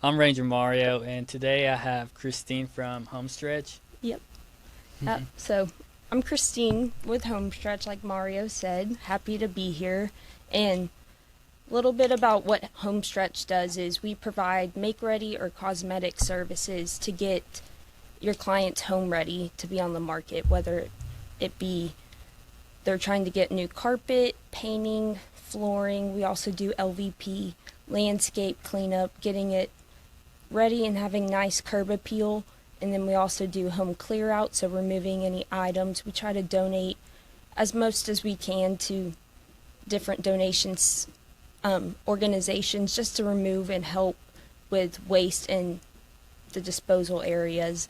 I'm Ranger Mario, and today I have Kristine from Homestretch. Yep. So I'm Kristine with Homestretch, like Mario said. Happy to be here. And a little bit about what Homestretch does is we provide make-ready or cosmetic services to get your clients home ready to be on the market, whether it be they're trying to get new carpet, painting, flooring. We also do LVP, landscape cleanup, getting it ready and having nice curb appeal. And then we also do home clear out, so removing any items. We try to donate as most as we can to different donations organizations just to remove and help with waste in the disposal areas.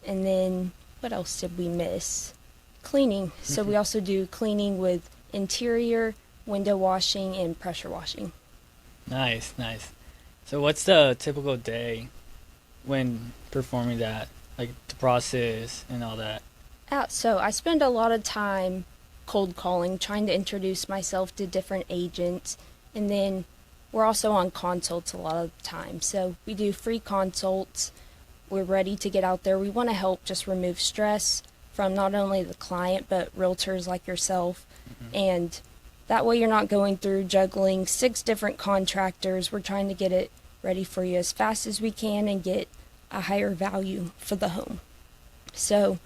And then what else did we miss? Cleaning. So we also do cleaning with interior, window washing, and pressure washing. Nice, nice. So what's the typical day when performing that? Like the process and all that? So I spend a lot of time cold calling, trying to introduce myself to different agents, and then we're also on consults a lot of the time. So we do free consults. We're ready to get out there. We want to help just remove stress from not only the client but realtors like yourself. And that way you're not going through juggling 6 different contractors. We're trying to get it ready for you as fast as we can and get a higher value for the home. So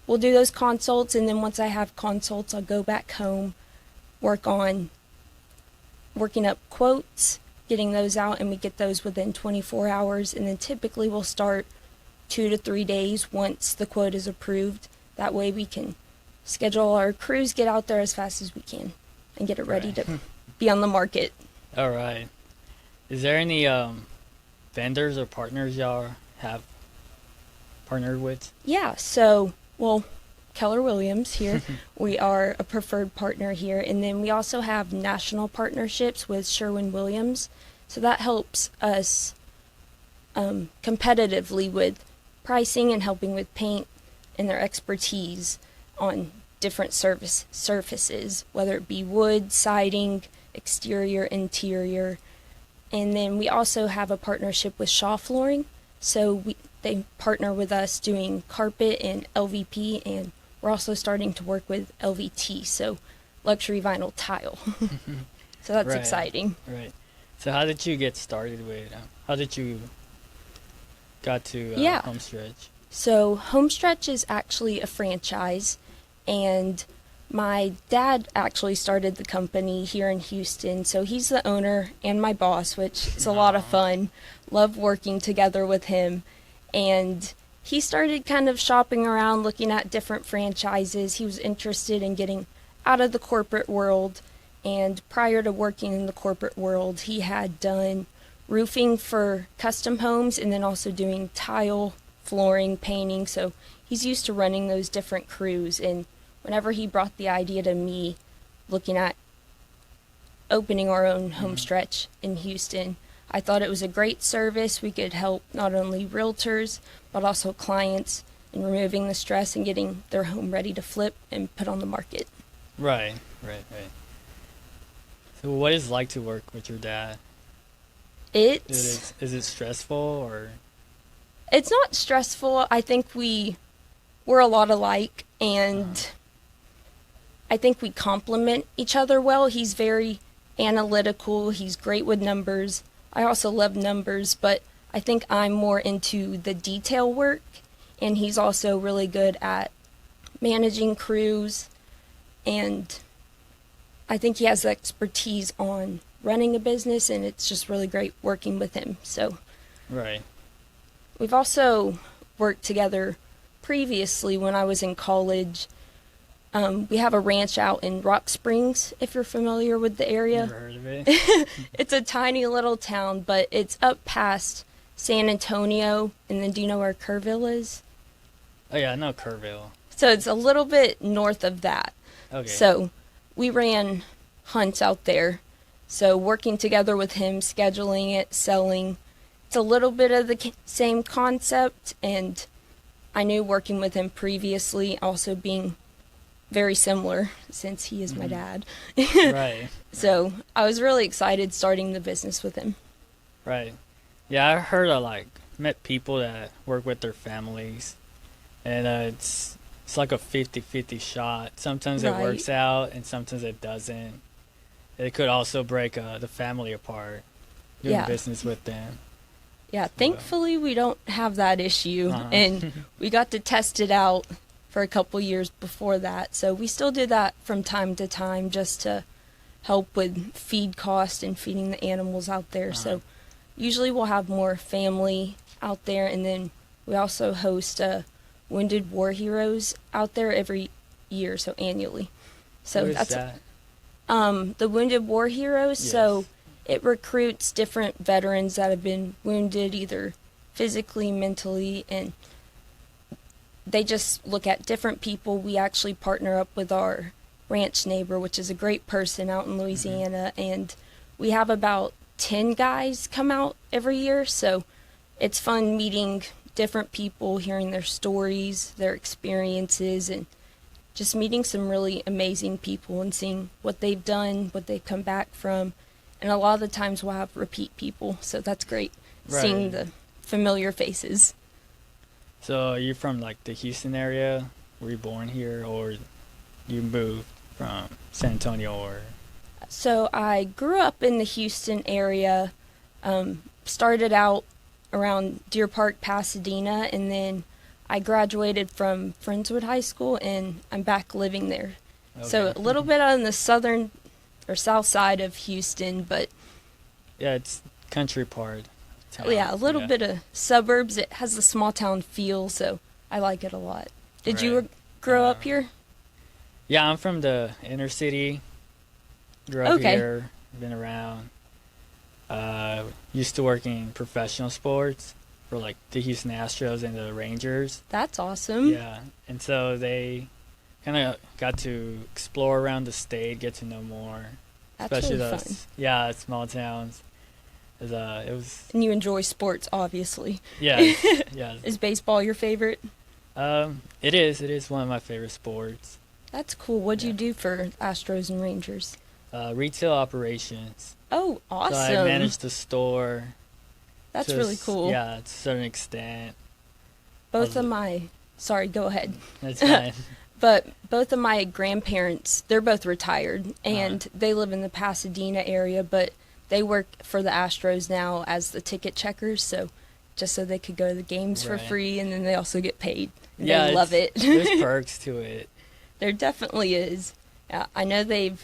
we'll do those consults, and then once I have consults, I'll go back home, work on working up quotes, getting those out, and we get those within 24 hours. And then typically we'll start 2 to 3 days once the quote is approved. That way we can schedule our crews, get out there as fast as we can, and get it ready to be on the market. All right. Is there any vendors or partners y'all have partnered with? Yeah, so, well, Keller Williams here. We are a preferred partner here. And then we also have national partnerships with Sherwin-Williams. So that helps us competitively with pricing and helping with paint and their expertise on different surfaces, whether it be wood, siding, exterior, interior. And then we also have a partnership with Shaw Flooring. So they partner with us doing carpet and LVP, and we're also starting to work with LVT, so luxury vinyl tile. So that's Right, exciting. Right. So how did you get started with? How did you got to Yeah. Homestretch? So Homestretch is actually a franchise, and my dad actually started the company here in Houston. So he's the owner and my boss, which is a lot of fun. Love working together with him. And he started kind of shopping around, looking at different franchises. He was interested in getting out of the corporate world. And prior to working in the corporate world, he had done roofing for custom homes and then also doing tile, flooring, painting. So he's used to running those different crews. And whenever he brought the idea to me, looking at opening our own Homestretch in Houston, I thought it was a great service. We could help not only realtors, but also clients in removing the stress and getting their home ready to flip and put on the market. Right. So what is it like to work with your dad? It's Is it stressful or? it's not stressful. I think we're a lot alike, and I think we complement each other well. He's very analytical. He's great with numbers. I also love numbers, but I think I'm more into the detail work, and he's also really good at managing crews, and I think he has the expertise on running a business, and it's just really great working with him. So Right. we've also worked together previously when I was in college. We have a ranch out in Rock Springs, if you're familiar with the area. Never heard of it. It's a tiny little town, but it's up past San Antonio. And then do you know where Kerrville is? Oh yeah, I know Kerrville. So it's a little bit north of that. Okay. So we ran hunts out there. So working together with him, scheduling it, selling. It's a little bit of the same concept, and I knew working with him previously also being very similar since he is my dad. Right. So I was really excited starting the business with him. Right. Yeah, I heard I like met people that work with their families, and it's like a 50-50 shot. Sometimes it Right. works out, and sometimes it doesn't. It could also break the family apart doing Yeah. business with them. Yeah, So, thankfully we don't have that issue, and uh-huh. we got to test it out for a couple years before that. So we still do that from time to time just to help with feed cost and feeding the animals out there. Uh-huh. So usually we'll have more family out there, and then we also host Wounded War Heroes out there every year, so annually. What So is that's that? the Wounded War Heroes. So Yes. it recruits different veterans that have been wounded either physically, mentally, and they just look at different people. We actually partner up with our ranch neighbor, which is a great person out in Hmm. Louisiana, and we have about 10 guys come out every year. So it's fun meeting different people, hearing their stories, their experiences, and just meeting some really amazing people and seeing what they've done, what they've come back from. And a lot of the times we'll have repeat people, so that's great seeing Right. the familiar faces. So are you from like the Houston area? Were you born here, or you moved from San Antonio, or? So I grew up in the Houston area, started out around Deer Park, Pasadena, and then I graduated from Friendswood High School and I'm back living there. So Okay. a little bit on the southern or south side of Houston, but Yeah, it's country part of town. yeah, a little Yeah. bit of suburbs. It has a small town feel, so I like it a lot. Did Right. you grow up here? Yeah, I'm from the inner city. Grew up Okay, here. Been around. Used to work in professional sports for like the Houston Astros and the Rangers. that's awesome. Yeah, and so they kind of got to explore around the state, get to know more, That's especially really fun. those small towns. It was And you enjoy sports, obviously. yeah yeah. Is baseball your favorite? It is one of my favorite sports. That's cool. What'd Yeah. you do for Astros and Rangers? Retail operations. Oh, So I awesome. managed the store. That's to really s- cool. Yeah, to a certain extent. Both of Was- my, sorry, go ahead. That's fine. But both of my grandparents, they're both retired Uh-huh. and they live in the Pasadena area, but they work for the Astros now as the ticket checkers, so just so they could go to the games for Right. free and then they also get paid. And Yeah, they love it. There's perks to it. There definitely is. I know they've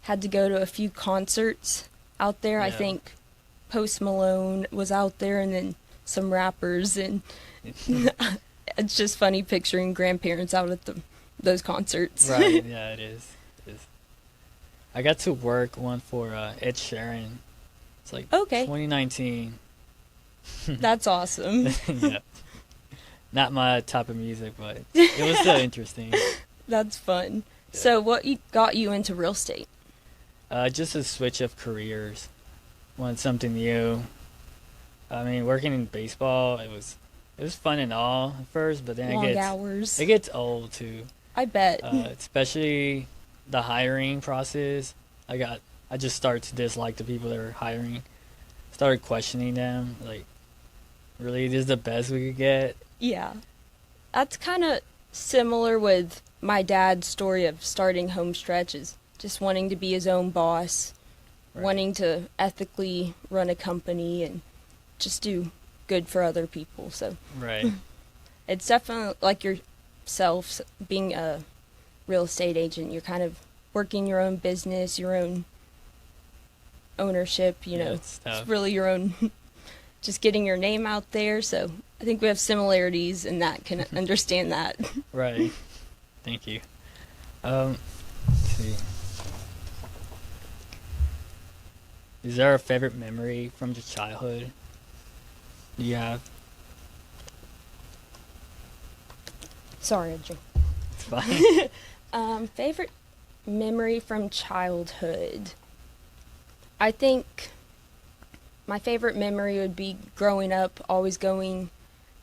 had to go to a few concerts out there. I Yeah. think Post Malone was out there and then some rappers, and it's just funny picturing grandparents out at those concerts. Right. Yeah, it is. It is. I got to work one for Ed Sheeran. It's like Okay. 2019. That's awesome. Yeah. Not my type of music, but it was still interesting. That's fun. Yeah. So got you into real estate? Just a switch of careers. Wanted something new. I mean, working in baseball, it was fun and all at first, but then Long it hours. gets old too. I bet. Especially the hiring process. I just started to dislike the people that were hiring. Started questioning them, like, really, this is the best we could get? Yeah. That's kind of similar with my dad's story of starting Homestretch, is just wanting to be his own boss, Right. wanting to ethically run a company and just do good for other people. So Right. it's definitely like yourself being a real estate agent. You're kind of working your own business, your own ownership, you Yeah, know. it's tough. It's really your own, just getting your name out there. So I think we have similarities in that, can understand that. Right. Thank you. Let's see. Is there a favorite memory from your childhood you have? Sorry, I drank. It's fine. Favorite memory from childhood. I think my favorite memory would be growing up, always going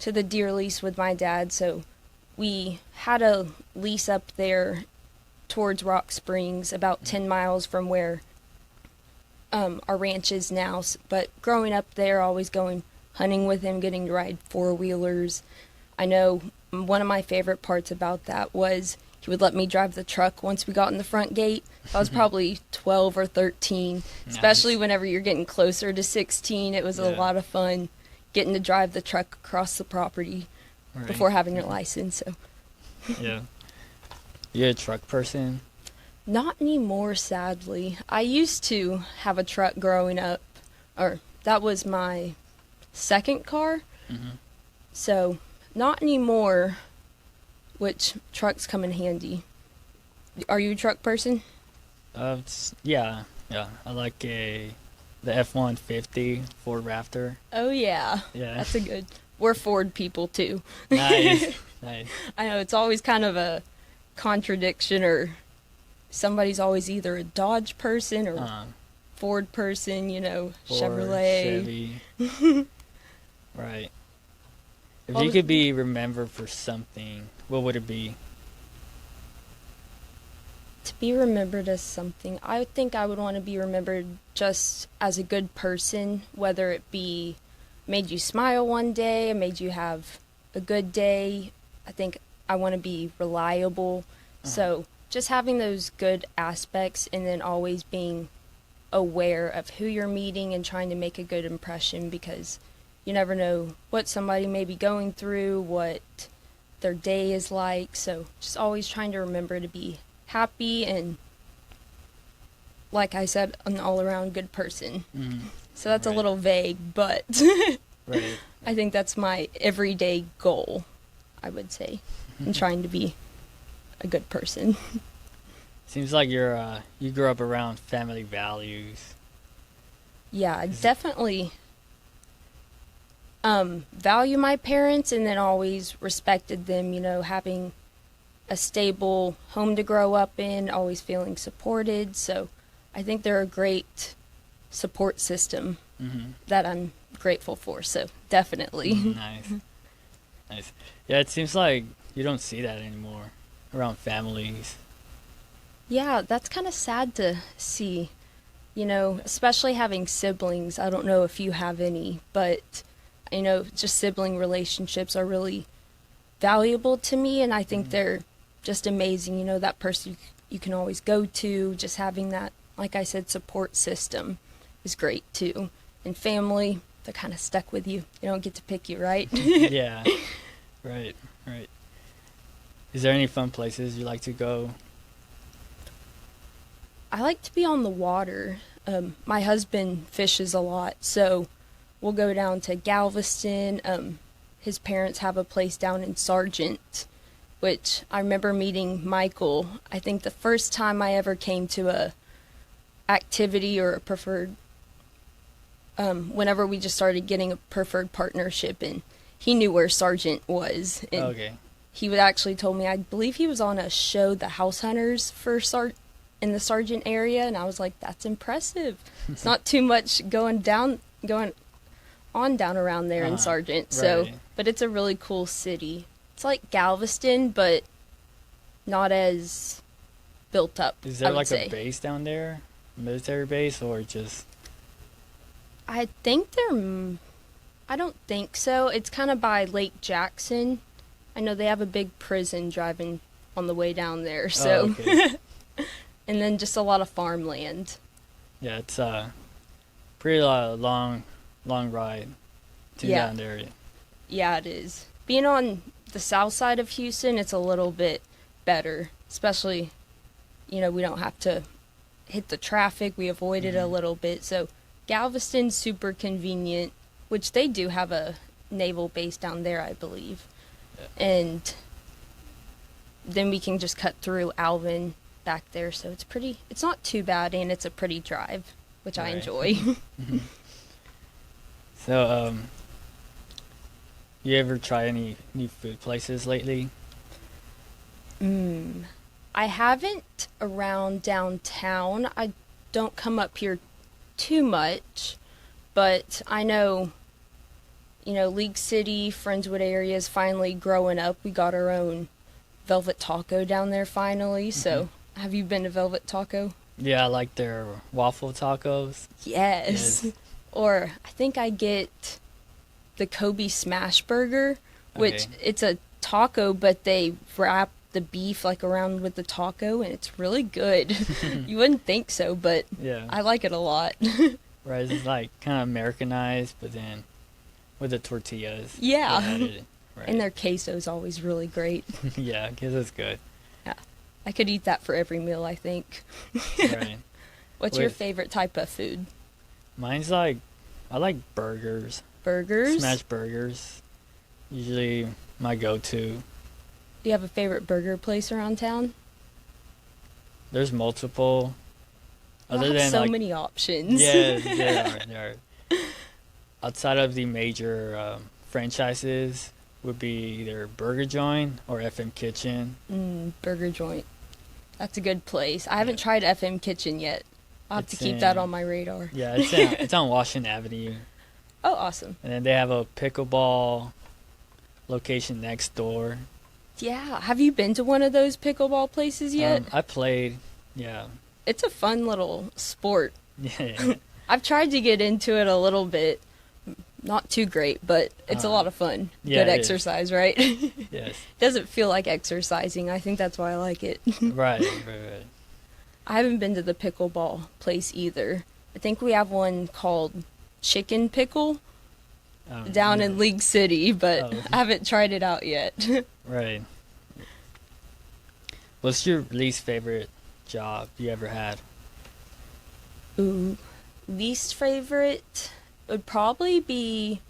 to the deer lease with my dad. So we had a lease up there towards Rock Springs, about 10 miles from where our ranch is now. But growing up there, always going hunting with him, getting to ride four-wheelers. I know one of my favorite parts about that was he would let me drive the truck once we got in the front gate. I was probably 12 or 13, especially Nice. whenever you're getting closer to 16. It was a Yeah. lot of fun getting to drive the truck across the property Right. before having your license. So Yeah. You a truck person? not anymore, sadly. I used to have a truck growing up, or that was my second car. Mm-hmm. So not anymore, which trucks come in handy. Are you a truck person? Yeah. I like the F-150 Ford Raptor. Oh yeah, Yeah. that's a good. We're Ford people too. Nice. Nice. I know it's always kind of a contradiction, or somebody's always either a Dodge person or Ford person. Ford, Chevrolet. Chevy. Right. If Well, you could be remembered for something, what would it be? To be remembered as something, I think I would want to be remembered just as a good person, whether it be made you smile one day, made you have a good day. I think I want to be reliable. So just having those good aspects, and then always being aware of who you're meeting and trying to make a good impression, because you never know what somebody may be going through, what their day is like. So just always trying to remember to be happy and, like I said, an all-around good person. Mm-hmm. So that's a Right. little vague, but Right. I think that's my everyday goal, I would say, in trying to be a good person. Seems like you grew up around family values. Yeah, I definitely value my parents, and then always respected them, having a stable home to grow up in, always feeling supported. So I think they're a great support system Mm-hmm. that I'm grateful for. So definitely. Nice. Nice. Yeah, it seems like you don't see that anymore around families. Yeah, that's kind of sad to see, especially having siblings. I don't know if you have any, but just sibling relationships are really valuable to me, and I think they're just amazing. That person you can always go to, just having that, like I said, support system is great too. And family, they're kind of stuck with you. They don't get to pick you, right? Yeah. Right. Right. Is there any fun places you like to go? I like to be on the water. My husband fishes a lot, so we'll go down to Galveston. His parents have a place down in Sargent, which I remember meeting Michael. I think the first time I ever came to a activity or a preferred, whenever we just started getting a preferred partnership, and he knew where Sargent was. And Okay. he would actually told me, I believe he was on a show, The House Hunters, for in the Sargent area, and I was like, that's impressive. It's not too much going on down around there in Sargent. So, right. but it's a really cool city. It's like Galveston, but not as built up. Is I there would like say. a base down there? Military base or just I think I don't think so. It's kind of by Lake Jackson. I know they have a big prison driving on the way down there. So, okay. and then just a lot of farmland. Yeah, it's pretty long ride to Yeah. down there. Yeah, it is. Being on the south side of Houston, it's a little bit better, especially, we don't have to hit the traffic. We avoid it a little bit. So Galveston's super convenient, which they do have a naval base down there, I believe. Yeah. And then we can just cut through Alvin back there. So it's not too bad, and it's a pretty drive, which I Right. enjoy. So, you ever try any new food places lately? I haven't around downtown. I don't come up here too much, but I know, League City, Friendswood area is finally growing up. We got our own Velvet Taco down there finally. So, have you been to Velvet Taco? Yeah, I like their waffle tacos. Yes. Yes. Or I think I get the Kobe Smash Burger, which Okay. it's a taco, but they wrap the beef like around with the taco, and it's really good. You wouldn't think so, but Yeah. I like it a lot. Right. It's like kind of Americanized, but then with the tortillas. Yeah. they added- Right. And their queso's always really great. yeah, because it's good. I could eat that for every meal, I think. Right. What's your Wait. favorite type of food? Mine's like, I like burgers. Burgers? Smash burgers. Usually my go-to. Do you have a favorite burger place around town? There's multiple. You Other have than so like, many options. yeah, there are. Outside of the major franchises would be either Burger Joint or FM Kitchen. Burger joint. That's a good place. I haven't Yeah. tried FM Kitchen yet. I'll have to It's keep that in- on my radar. Yeah, it's on Washington Avenue. Oh, awesome. And then they have a pickleball location next door. Yeah. Have you been to one of those pickleball places yet? I played. Yeah. It's a fun little sport. Yeah. I've tried to get into it a little bit. Not too great, but it's a lot of fun. yeah, Good it is. exercise, right? yes. Doesn't feel like exercising. I think that's why I like it. Right. I haven't been to the pickleball place either. I think we have one called Chicken Pickle down in League City, but Oh. I haven't tried it out yet. Right. What's your least favorite job you ever had? Ooh, least favorite would probably be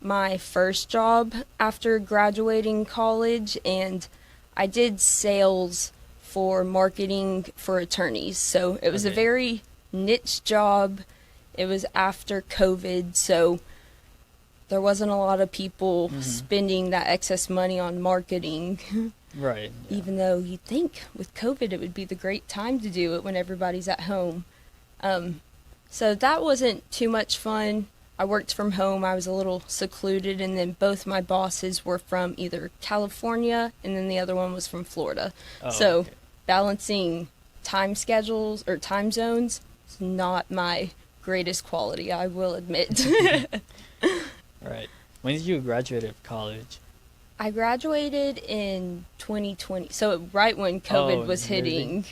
my first job after graduating college, and I did sales for marketing for attorneys. So it was a Okay. very niche job. It was after COVID, so there wasn't a lot of people spending that excess money on marketing. Right. Yeah. Even though you'd think with COVID it would be the great time to do it when everybody's at home. So that wasn't too much fun. I worked from home. I was a little secluded, and then both my bosses were from either California, and then the other one was from Florida. Oh, So okay. balancing time schedules or time zones is not my greatest quality, I will admit. Right. When did you graduate college? I graduated in 2020, so right when COVID Oh, was really? hitting.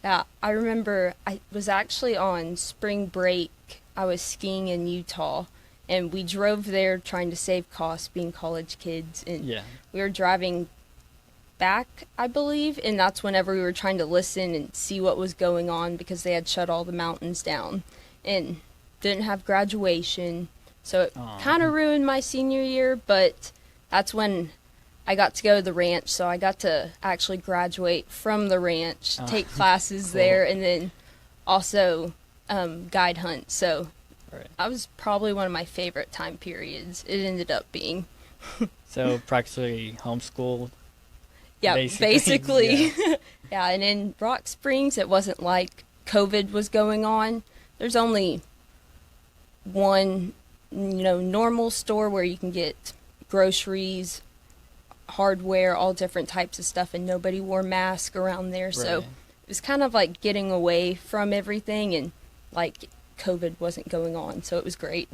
Yeah, I remember I was actually on spring break. I was skiing in Utah, and we drove there trying to save costs being college kids, and Yeah. we were driving back, I believe, and that's whenever we were trying to listen and see what was going on because they had shut all the mountains down and didn't have graduation. So it Aw. kind of ruined my senior year, but that's when I got to go to the ranch, so I got to actually graduate from the ranch, Oh, take classes cool. there, and then also guide hunt. So Right. that was probably one of my favorite time periods. It ended up being. So practically homeschooled. Yeah, Basically, basically. Yeah, and in Rock Springs, it wasn't like COVID was going on. There's only one, normal store where you can get groceries, hardware, all different types of stuff, and nobody wore masks around there. So Right. it was kind of like getting away from everything, and like COVID wasn't going on, so it was great.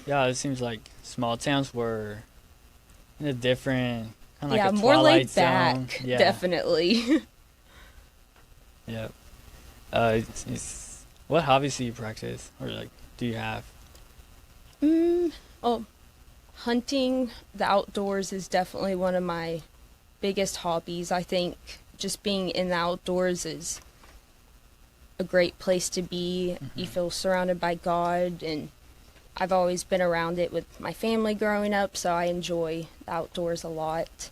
Yeah, it seems like small towns were in a different kind of Yeah, like a more twilight laid back, zone. Yeah. definitely. Yeah. What hobbies do you practice, or like do you have? Oh, hunting, the outdoors is definitely one of my biggest hobbies. I think just being in the outdoors is a great place to be. You feel surrounded by God, and I've always been around it with my family growing up, so I enjoy the outdoors a lot.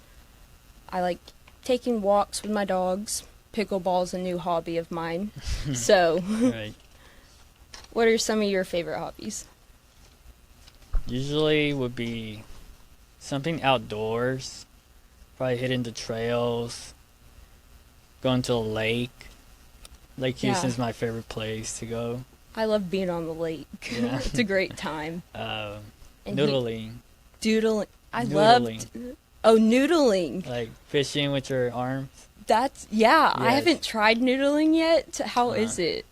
I like taking walks with my dogs. Pickleball's a new hobby of mine. So, Right. what are some of your favorite hobbies? Usually would be something outdoors. Probably hitting the trails, going to a lake. Lake Yeah. Houston's my favorite place to go. I love being on the lake. Yeah. It's a great time. And Noodling, Doodling. I Noodling. loved. Oh, noodling. like fishing with your arms. I Yes. haven't tried noodling yet. How is Uh, it?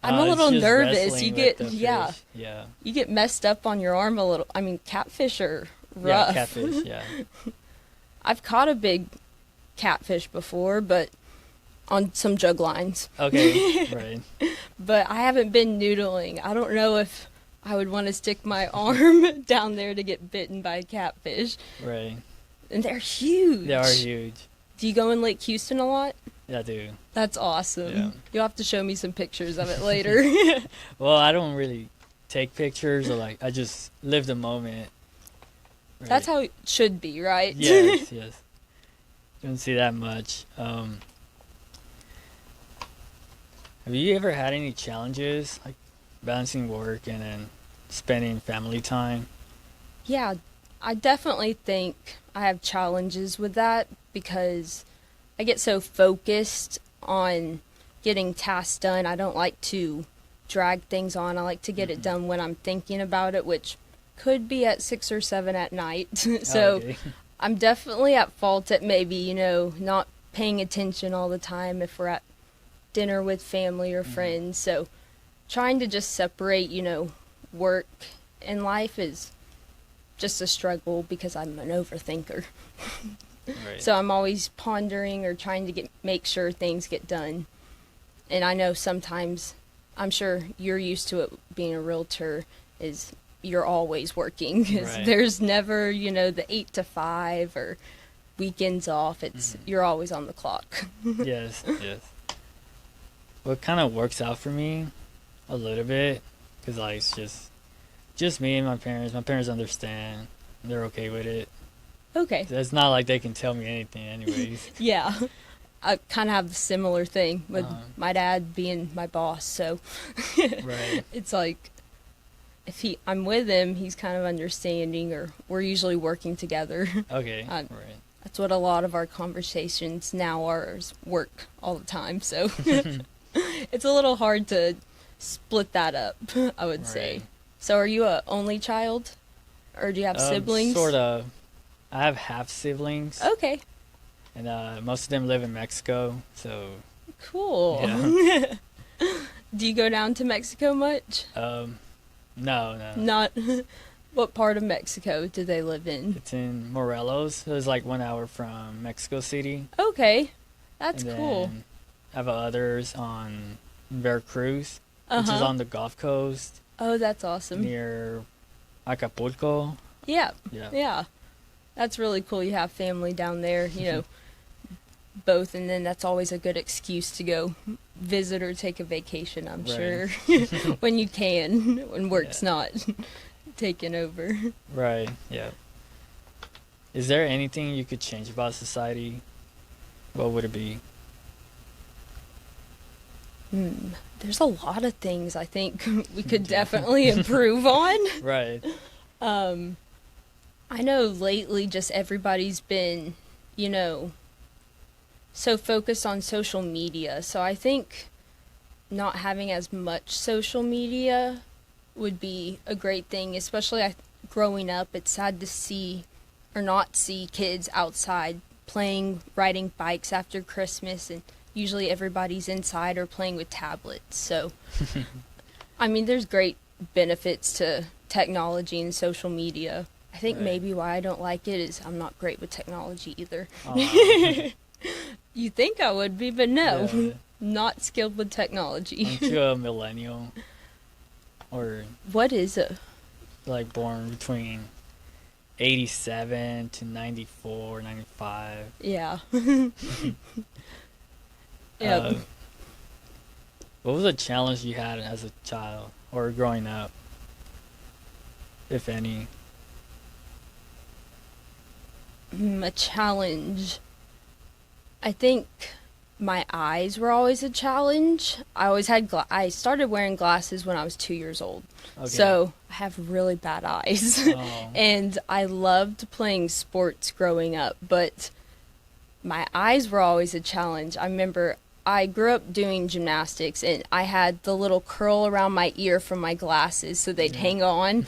I'm a It's little just nervous. wrestling You with get, the yeah, fish. Yeah. you get messed up on your arm a little. I mean, catfish are Yeah, rough. catfish, yeah. I've caught a big catfish before, but on some jug lines. Okay, right. But I haven't been noodling. I don't know if I would want to stick my arm down there to get bitten by a catfish. Right. And they're huge. They are huge. Do you go in Lake Houston a lot? Yeah, I do. That's awesome. Yeah. You'll have to show me some pictures of it later. Well, I don't really take pictures or I just live the moment. Right. That's how it should be, right? Yes, yes. Don't see that much. Have you ever had any challenges, like balancing work and then spending family time? Yeah, I definitely think I have challenges with that because I get so focused on getting tasks done. I don't like to drag things on. I like to get it done when I'm thinking about it, which could be at 6 or 7 at night. So Okay. I'm definitely at fault at maybe, not paying attention all the time if we're at dinner with family or friends. So trying to just separate, work and life is just a struggle because I'm an overthinker. Right. So I'm always pondering or trying to make sure things get done. And I know sometimes, I'm sure you're used to it being a realtor, is you're always working. 'Cause Right. there's never, the 8 to 5 or weekends off. It's you're always on the clock. Yes, yes. Well, it kind of works out for me a little bit because it's just me and my parents. My parents understand. They're okay with it. Okay. It's not like they can tell me anything anyways. Yeah. I kind of have the similar thing with Uh-huh. my dad being my boss. So Right. it's like if I'm with him, he's kind of understanding, or we're usually working together. Okay. Right. That's That's what a lot of our conversations now are, is work all the time. So it's a little hard to split that up, I would say. Right. So are you a only child? Or do you have siblings? Sort of. I have half siblings. Okay, And most of them live in Mexico, so cool. yeah. Do you go down to Mexico much? No. Not. What part of Mexico do they live in? It's in Morelos. So it's like 1 hour from Mexico City. Okay, that's And cool. then I have others on Veracruz, which is on the Gulf Coast Oh, that's awesome. near Acapulco. Yeah, Yeah. yeah. That's really cool. You have family down there, both, and then that's always a good excuse to go visit or take a vacation, I'm Right. sure, when you can, when work's Yeah. not taking over. Right. Yeah. Is there anything you could change about society? What would it be? There's a lot of things I think we could definitely improve on. Right. I know lately just everybody's been, so focused on social media. So I think not having as much social media would be a great thing, especially growing up. It's sad to see or not see kids outside playing, riding bikes after Christmas, and usually everybody's inside or playing with tablets. So, I mean, there's great benefits to technology and social media. I think Right. maybe why I don't like it is I'm not great with technology either. Aw. You think I would be, but no, Yeah. not skilled with technology. Aren't you a millennial? Or What is it? like born between 87 to 94, 95? Yeah. Yep. What was a challenge you had as a child or growing up, if any? A challenge. I think my eyes were always a challenge. I always had I started wearing glasses when I was 2 years old. Okay. So I have really bad eyes. Oh. And I loved playing sports growing up, but my eyes were always a challenge. I remember I grew up doing gymnastics, and I had the little curl around my ear from my glasses so they'd hang on.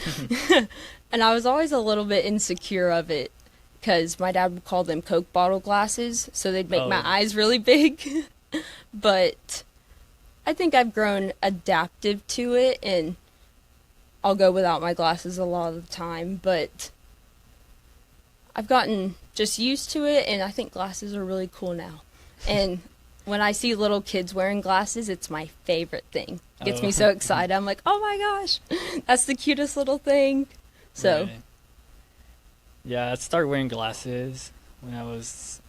And I was always a little bit insecure of it because my dad would call them Coke bottle glasses, so they'd make my Oh. eyes really big. But I think I've grown adaptive to it, and I'll go without my glasses a lot of the time, but I've gotten just used to it, and I think glasses are really cool now. And when I see little kids wearing glasses, it's my favorite thing. It gets me so excited. I'm like, oh my gosh, that's the cutest little thing. So, Right. Yeah, I started wearing glasses when I was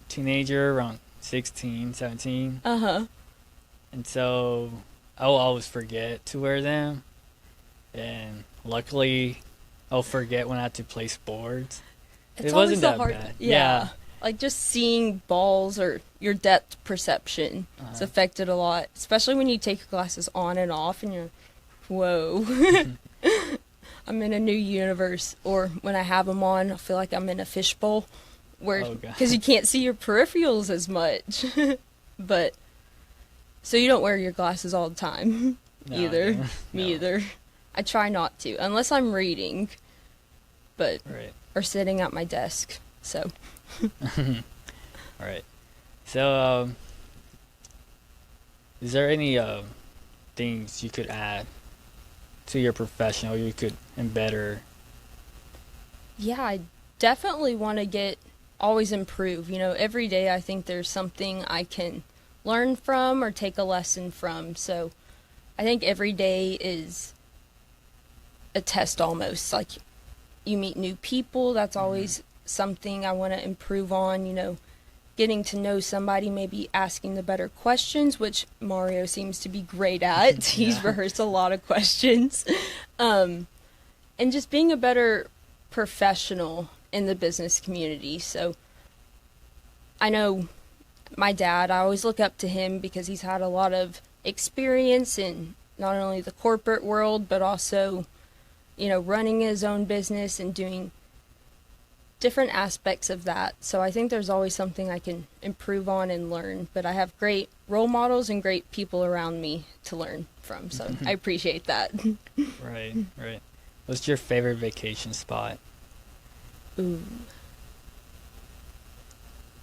a teenager, around 16, 17. uh-huh. And so I will always forget to wear them. And luckily, I'll forget when I have to play sports. It's It always wasn't the that hard, bad. yeah. Like just seeing balls or your depth perception, it's affected a lot, especially when you take your glasses on and off and you're, whoa, I'm in a new universe. Or when I have them on, I feel like I'm in a fishbowl, where Oh, God. because you can't see your peripherals as much. But so you don't wear your glasses all the time, No, either. no. Me No. either. I try not to unless I'm reading, but Right. or sitting at my desk. So. All right. So, is there any things you could add to your profession or you could embed? Yeah, I definitely want to always improve. You know, every day I think there's something I can learn from or take a lesson from. So I think every day is a test almost. Like you meet new people, that's always something I want to improve on, you know, getting to know somebody, maybe asking the better questions, which Mario seems to be great at. He's Yeah. rehearsed a lot of questions. And just being a better professional in the business community. So I know my dad, I always look up to him because he's had a lot of experience in not only the corporate world, but also, you know, running his own business and doing different aspects of that. So I think there's always something I can improve on and learn, but I have great role models and great people around me to learn from. So I appreciate that. Right, right. What's your favorite vacation spot? Ooh.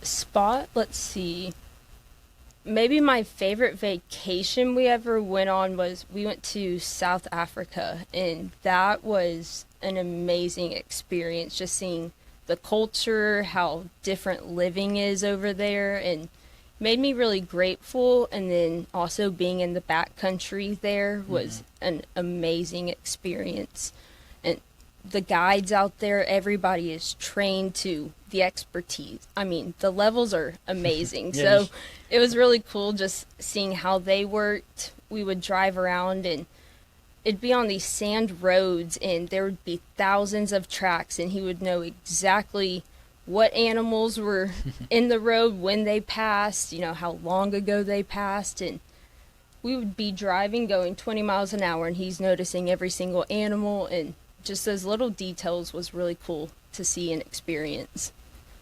Spot, let's see. Maybe my favorite vacation we ever went on was we went to South Africa, and that was an amazing experience, just seeing the culture, how different living is over there, and made me really grateful. And then also being in the backcountry there was an amazing experience. And the guides out there, everybody is trained to the expertise. I mean, the levels are amazing. Yeah, So it was really cool just seeing how they worked. We would drive around and it'd be on these sand roads, and there would be thousands of tracks, and he would know exactly what animals were in the road when they passed, you know, how long ago they passed. And we would be driving going 20 miles an hour, and he's noticing every single animal, and just those little details was really cool to see and experience.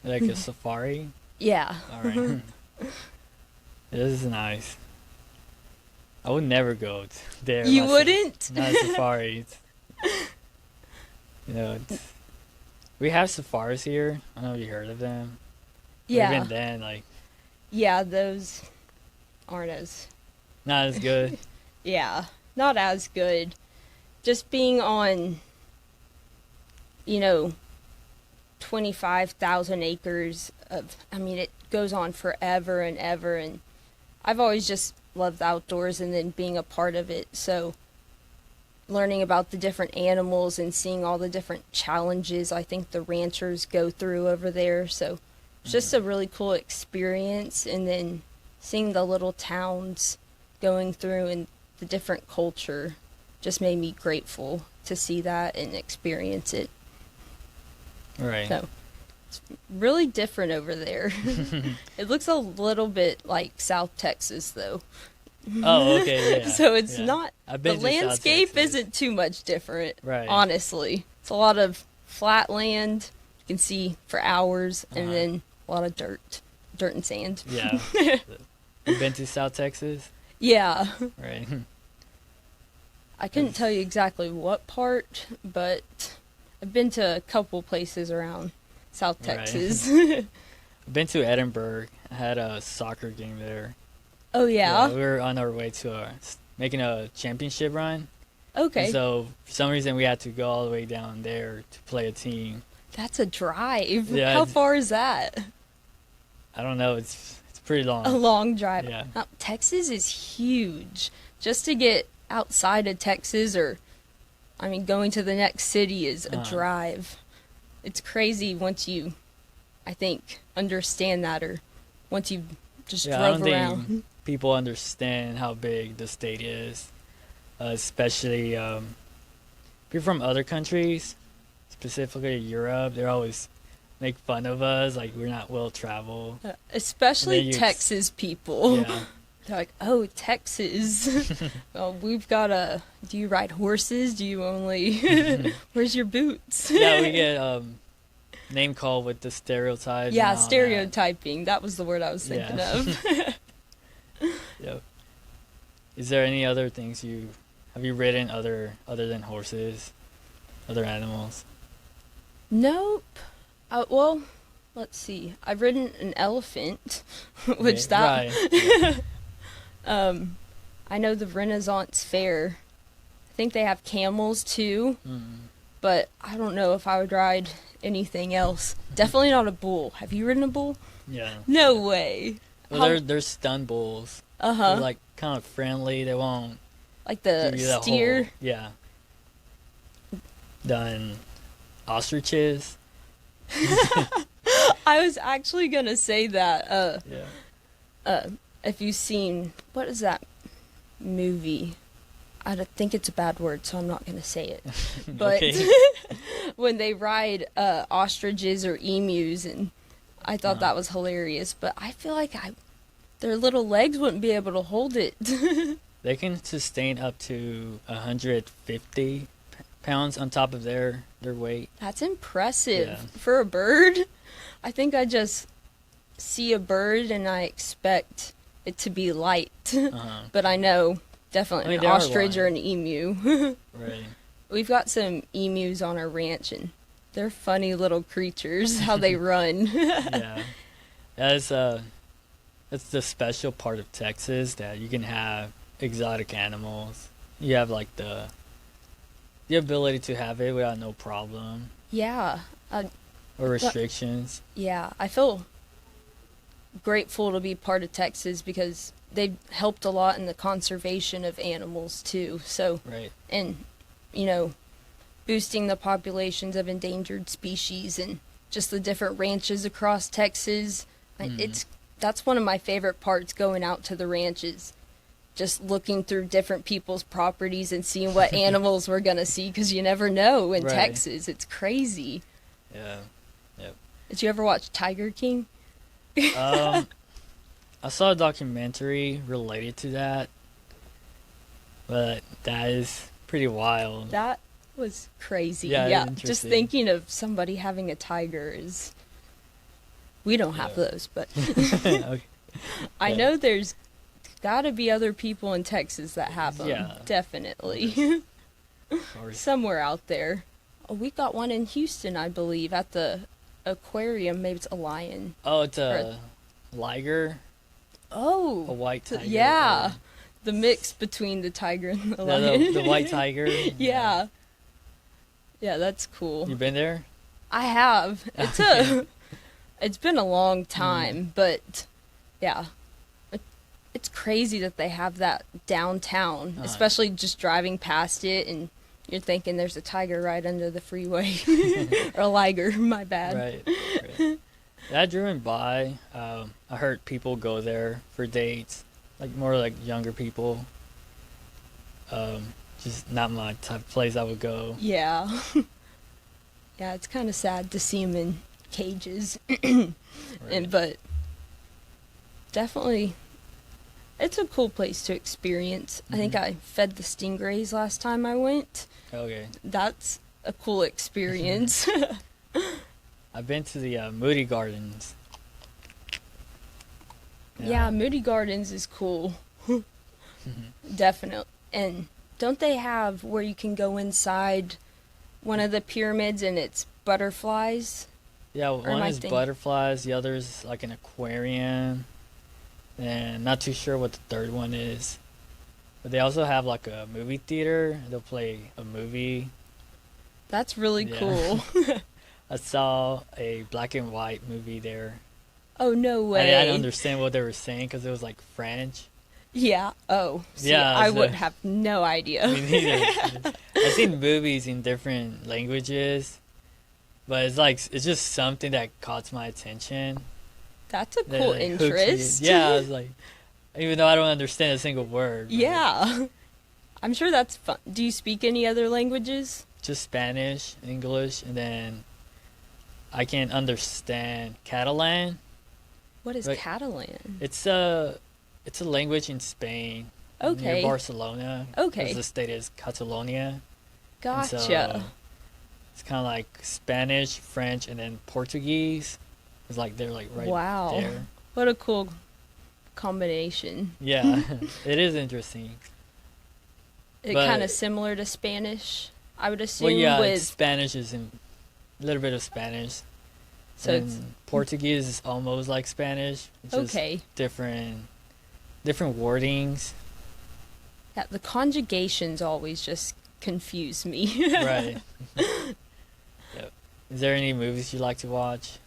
Like a safari? Yeah. All right. This is nice. I would never go there. You myself. wouldn't? Not a safari. You know, we have safaris here. I don't know if you heard of them. But Yeah. even then, like, Yeah, those aren't as, not as good. yeah, not as good. Just being on, you know, 25,000 acres of, I mean, it goes on forever and ever, and I've always just loved the outdoors and then being a part of it. So learning about the different animals and seeing all the different challenges I think the ranchers go through over there. So it's just a really cool experience. And then seeing the little towns going through and the different culture just made me grateful to see that and experience it. Right. So it's really different over there. It looks a little bit like South Texas, though. Oh, okay, yeah. So it's yeah. not, I've the been to South landscape Texas. isn't too much different, Right. honestly. It's a lot of flat land you can see for hours, and Uh-huh. then a lot of dirt and sand. Yeah. You've been to South Texas? Yeah. Right. I couldn't tell you exactly what part, but I've been to a couple places around South Right. Texas. I've been to Edinburgh. I had a soccer game there. Oh, yeah? we were on our way to making a championship run. Okay. And so for some reason we had to go all the way down there to play a team. That's a drive. Yeah, How far is that? I don't know. It's pretty long. A long drive. Yeah. Now, Texas is huge. Just to get outside of Texas, or, I mean, going to the next city is a drive. It's crazy once you, I think, understand that, or once you just I don't drove around. think people understand how big the state is, especially people from other countries, specifically Europe. They always make fun of us, like we're not well traveled. Especially Texas people. Yeah. They're like, oh, Texas. Oh, we've got do you ride horses? Do you only, where's your boots? Yeah, we get name called with the stereotypes. Yeah, and all stereotyping. That was the word I was thinking of. Yep. Is there any other things have you ridden other than horses, other animals? Nope. Well, let's see. I've ridden an elephant, which that. Right. I know the Renaissance Fair. I think they have camels too, but I don't know if I would ride anything else. Definitely not a bull. Have you ridden a bull? Yeah. No way. Well, they're stun bulls. Uh-huh. They're like kind of friendly. They won't like the give you the steer. whole, yeah. Done ostriches. I was actually gonna say that. Yeah. If you've seen, what is that movie? I don't think it's a bad word, so I'm not gonna say it. But when they ride ostriches or emus, and I thought that was hilarious. But I feel like their little legs wouldn't be able to hold it. They can sustain up to 150 pounds on top of their weight. That's impressive. Yeah. For a bird. I think I just see a bird and I expect it to be light. But I know definitely an ostrich or an emu. Right. We've got some emus on our ranch, and they're funny little creatures, how they run. Yeah. That's the special part of Texas, that you can have exotic animals. You have like the ability to have it without no problem. Yeah. Or restrictions. Yeah, I feel grateful to be part of Texas because they've helped a lot in the conservation of animals too. So, right. And, boosting the populations of endangered species and just the different ranches across Texas. That's one of my favorite parts, going out to the ranches. Just looking through different people's properties and seeing what animals we're going to see, because you never know in Texas. It's crazy. Yeah. Yep. Did you ever watch Tiger King? I saw a documentary related to that, but that is pretty wild. That was crazy. Yeah. Just thinking of somebody having a tiger is... We don't have those, but... Okay. I know there's got to be other people in Texas that have them. Yeah. Definitely. Or Somewhere out there. Oh, we got one in Houston, I believe, at the aquarium. Maybe it's a lion. Oh, it's a liger. Oh. A white tiger. Yeah. The mix between the tiger and the lion. The white tiger. Yeah. Yeah, that's cool. You been there? I have. It's been a long time, but yeah. It's crazy that they have that downtown, especially just driving past it, and you're thinking there's a tiger right under the freeway. Or a liger, my bad. Right. I driven by. I heard people go there for dates, like more like younger people. Just not my type of place I would go. Yeah. Yeah, it's kind of sad to see them in cages. But definitely, it's a cool place to experience. I think I fed the stingrays last time I went. Okay. That's a cool experience. I've been to the Moody Gardens. Yeah, Moody Gardens is cool. Definitely. And don't they have where you can go inside one of the pyramids and it's butterflies? Yeah, one is butterflies, the other is like an aquarium. and not too sure what the third one is. But they also have like a movie theater. They'll play a movie. That's really Yeah. cool. I saw a black and white movie there. Oh, no I way. didn't understand what they were saying because it was like French. Yeah. Oh, see, Yeah, I so- would have no idea. Me neither. I've seen movies in different languages, but it's just something that caught my attention. That's a that, cool like, hooks me. interest. Yeah, I was like, even though I don't understand a single word. but Yeah. I'm sure that's fun. Do you speak any other languages? Just Spanish, English, and then I can understand Catalan. What is Right. Catalan? It's a language in Spain. Near Okay. Barcelona. Okay. 'Cause the state is Catalonia. And Gotcha. so it's kind of like Spanish, French, and then Portuguese. It's like they're like right Wow. there. What a cool combination. Yeah, it is interesting. It But- kind of similar to Spanish, I would assume. Well, yeah, with Spanish is in a little bit of Spanish. so and it's Portuguese is almost like Spanish. It's just okay. different wordings. Yeah, the conjugations always just confuse me. Right. Yep. Is there any movies you like to watch?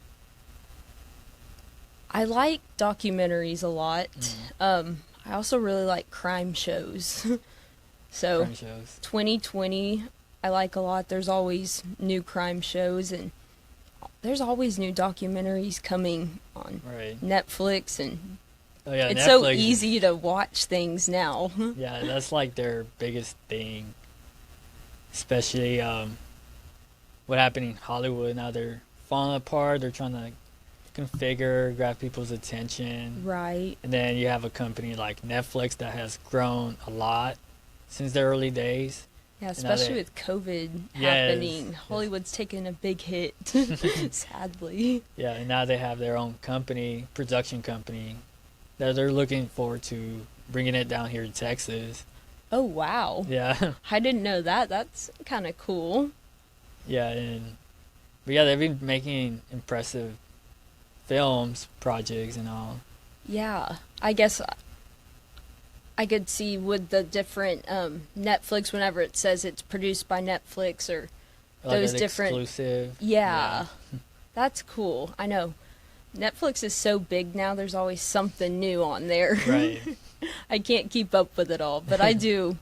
I like documentaries a lot. Mm. I also really like crime shows. So Crime shows. 2020, I like a lot. There's always new crime shows, and there's always new documentaries coming on Right. Netflix, and Oh yeah, it's so Netflix is- easy to watch things now. Yeah, that's like their biggest thing. Especially what happened in Hollywood. Now they're falling apart. They're trying to configure, grab people's attention. Right. And then you have a company like Netflix that has grown a lot since the early days. Yeah, now especially they- with COVID Yes, happening. yes. Hollywood's taken a big hit, sadly. Yeah, and now they have their own company, production company, that they're looking forward to bringing it down here to Texas. Oh, wow. Yeah, I didn't know that. That's kind of cool. yeah, but yeah, they've been making impressive films, projects, and all. Yeah, I guess I could see with the different Netflix, whenever it says it's produced by Netflix or Like those an different. exclusive. Yeah, that's cool. I know. Netflix is so big now, there's always something new on there. Right. I can't keep up with it all, but I do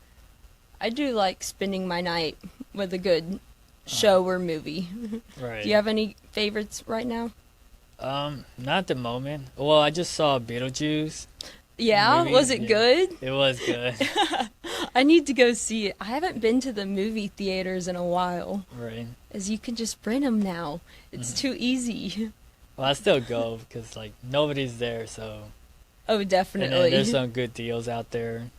like spending my night with a good show or movie. Right. Do you have any favorites right now? Not at the moment. Well, I just saw Beetlejuice. Yeah, Movie? was it Yeah. good? It was good. I need to go see it. I haven't been to the movie theaters in a while, Right. as you can just rent them now. It's too easy. Well, I still go because like nobody's there, so Oh, and then definitely. there's some good deals out there.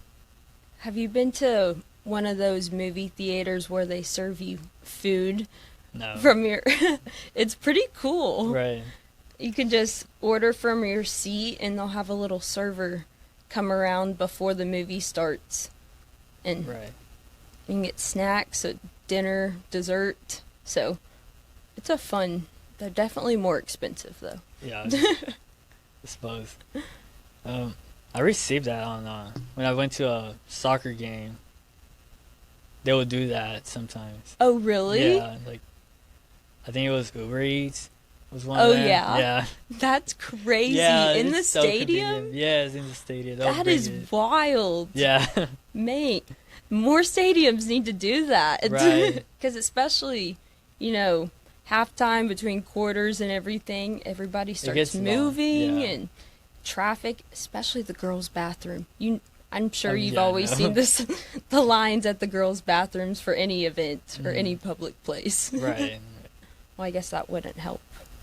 Have you been to one of those movie theaters where they serve you food No. from your... It's pretty cool. Right. You can just order from your seat, and they'll have a little server come around before the movie starts. And Right. you can get snacks, dinner, dessert. So it's a fun... They're definitely more expensive, though. Yeah. I suppose. I received that on when I went to a soccer game. They would do that sometimes. Oh, really? Yeah, like I think it was Uber Eats was one. Oh, of them. yeah? Yeah. That's crazy. Yeah, In the it's so stadium? convenient. Yeah, it's in the stadium. They'll That bring is it. wild. Yeah. Mate, more stadiums need to do that. Right. Because especially, halftime between quarters and everything, everybody starts gets long, moving yeah. and traffic, especially the girls' bathroom. I'm sure Oh, you've yeah, I always know. seen this, the lines at the girls' bathrooms for any event or any public place. Right. Well, I guess that wouldn't help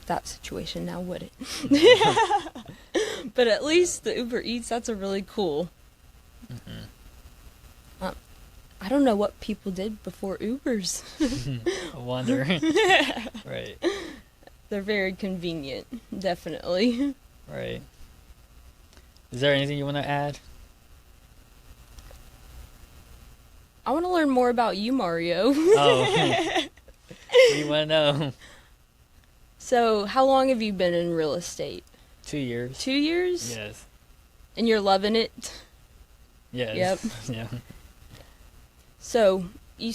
that situation now, would it? But at least the Uber Eats, that's a really cool. I don't know what people did before Ubers. I wonder. Right. They're very convenient, definitely. Right. Is there anything you want to add? I want to learn more about you, Mario. Oh. What do you want to know? So, how long have you been in real estate? 2 years. 2 years? Yes. And you're loving it? Yes. Yep. Yeah. So, you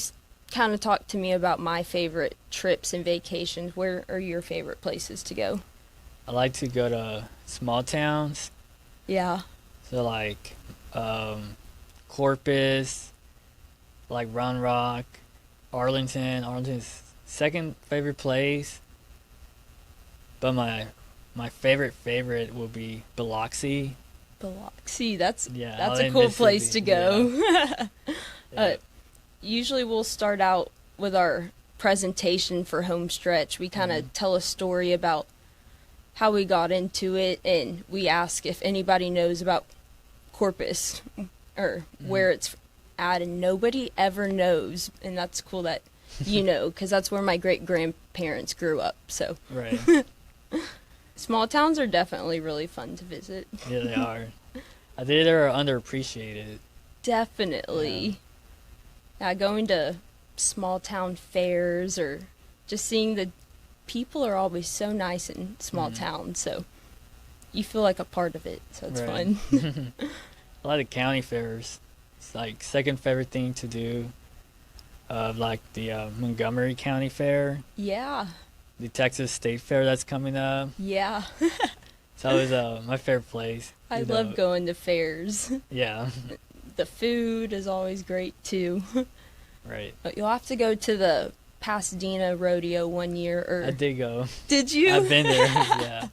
kind of talked to me about my favorite trips and vacations. Where are your favorite places to go? I like to go to small towns. Yeah. So like Corpus, like Round Rock, Arlington. Arlington's second favorite place. But my favorite will be Biloxi. Biloxi. That's Out a in cool place to Mississippi. go. Yeah. Usually we'll start out with our presentation for Homestretch. We kind of tell a story about how we got into it, and we ask if anybody knows about Corpus or where it's at, and nobody ever knows. And that's cool that you know, because that's where my great-grandparents grew up. So Right. small towns are definitely really fun to visit. Yeah, they are. I think they're underappreciated. Definitely. Yeah, going to small town fairs or just seeing the people are always so nice in small towns, so you feel like a part of it, so it's Right. fun. A lot of county fairs. It's like second favorite thing to do. Like the Montgomery County Fair, Yeah, the Texas State Fair that's coming up. yeah. It's always my favorite place. I you love know. going to fairs. Yeah. The food is always great too. Right. But you'll have to go to the Pasadena rodeo one year, or I did go. did you? I've been there. Yeah.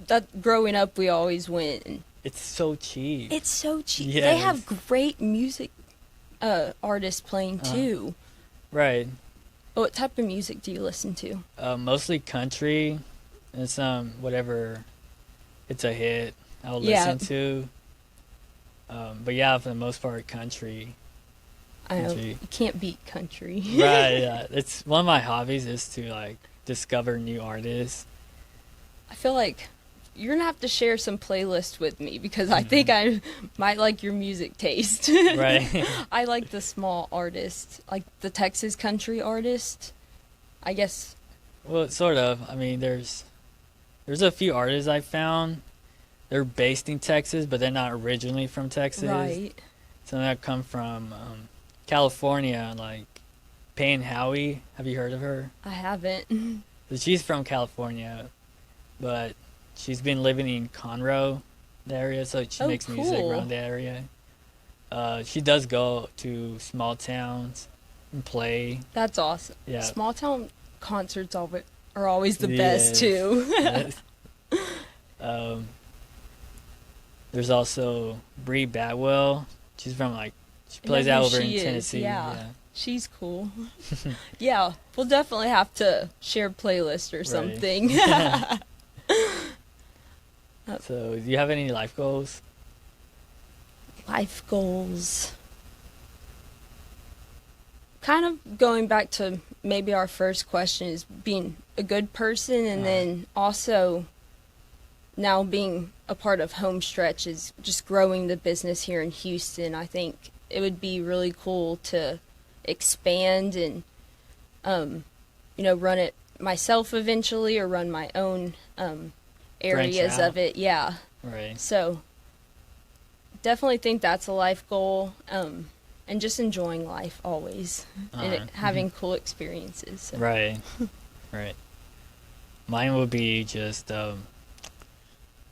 That growing up we always went, and It's so cheap. it's so cheap. They Yes. have great music artists playing too. Right. What type of music do you listen to? Mostly country and some whatever it's a hit I'll Yeah. listen to. But yeah, for the most part, country. I know Country. you can't beat country. Right. Yeah. It's one of my hobbies is to like discover new artists. I feel like you're gonna have to share some playlists with me because I think I might like your music taste. Right. I like the small artists, like the Texas country artist. I guess. Well, sort of. I mean, there's a few artists I found. They're based in Texas, but they're not originally from Texas. Right. Some that come from California, like Payne Howie. Have you heard of her? I haven't. So she's from California, but she's been living in Conroe, the area, so she Oh, makes music cool. around the area. She does go to small towns and play. That's awesome. Yeah. Small town concerts are always the Yes. best too. Yes. There's also Bree Badwell. She's from she plays know out who over in she is, Tennessee. yeah. She's cool. Yeah, we'll definitely have to share a playlist or Right. something. So, do you have any life goals? Life goals. Kind of going back to maybe our first question is being a good person, and then also now being a part of Homestretch is just growing the business here in Houston. I think it would be really cool to expand and run it myself eventually, or run my own areas out. of it. Yeah. Right. So definitely think that's a life goal, and just enjoying life always, and Alright. having cool experiences. So. Right. Right. Mine would be just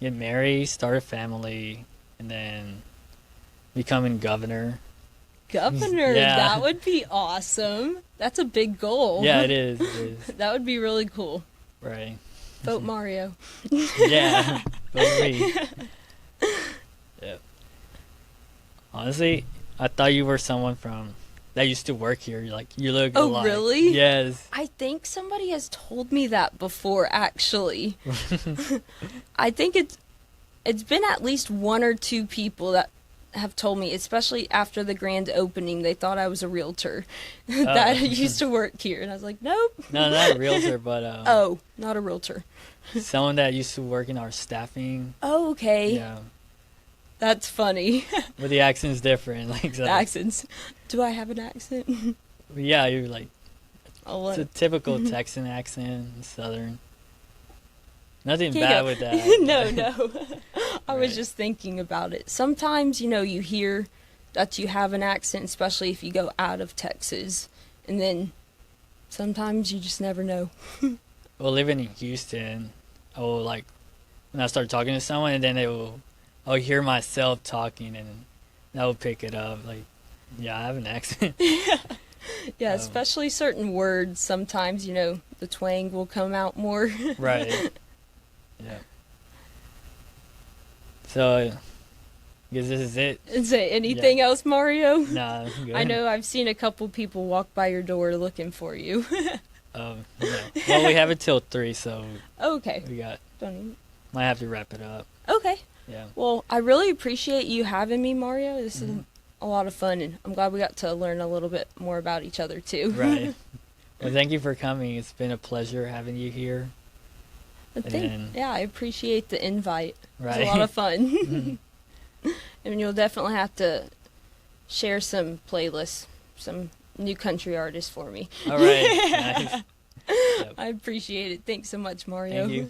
get married, start a family, and then becoming governor. Governor, Yeah. that would be awesome. That's a big goal. Yeah, it is. It is. That would be really cool. Right. Vote Mario. Yeah. Vote me. Yep. Honestly, I thought you were someone that used to work here. You look Oh, alike. really? Yes. I think somebody has told me that before, actually. I think it's been at least one or two people that have told me, especially after the grand opening, they thought I was a realtor that used to work here, and I was like, nope. No, not a realtor, but Oh, not a realtor. someone that used to work in our staffing. Oh, okay. Yeah. That's funny. But the accent's different. So. Accents. Do I have an accent? Yeah, you're I'll it's a typical Texan accent, Southern. Nothing Can't bad go. with that. No, no. I was Right. just thinking about it. Sometimes, you hear that you have an accent, especially if you go out of Texas. And then sometimes you just never know. Well, living in Houston, I will like when I start talking to someone, and then I'll hear myself talking, and that will pick it up. Like, yeah, I have an accent. Yeah, Um, especially certain words. Sometimes, the twang will come out more. Right. Yeah. So, I guess this is it. Is there anything else, Mario? Nah, I'm good. I know I've seen a couple people walk by your door looking for you. No. Well, we have it till 3, so Okay. we Don't even... might have to wrap it up. Okay. Yeah. Well, I really appreciate you having me, Mario. This is Mhm. a lot of fun, and I'm glad we got to learn a little bit more about each other, too. Right. Well, thank you for coming. It's been a pleasure having you here. Yeah, I appreciate the invite. Right. It's a lot of fun. Mhm. And you'll definitely have to share some playlists, some new country artists for me. All right. Nice. Yep. I appreciate it. Thanks so much, Mario. Thank you.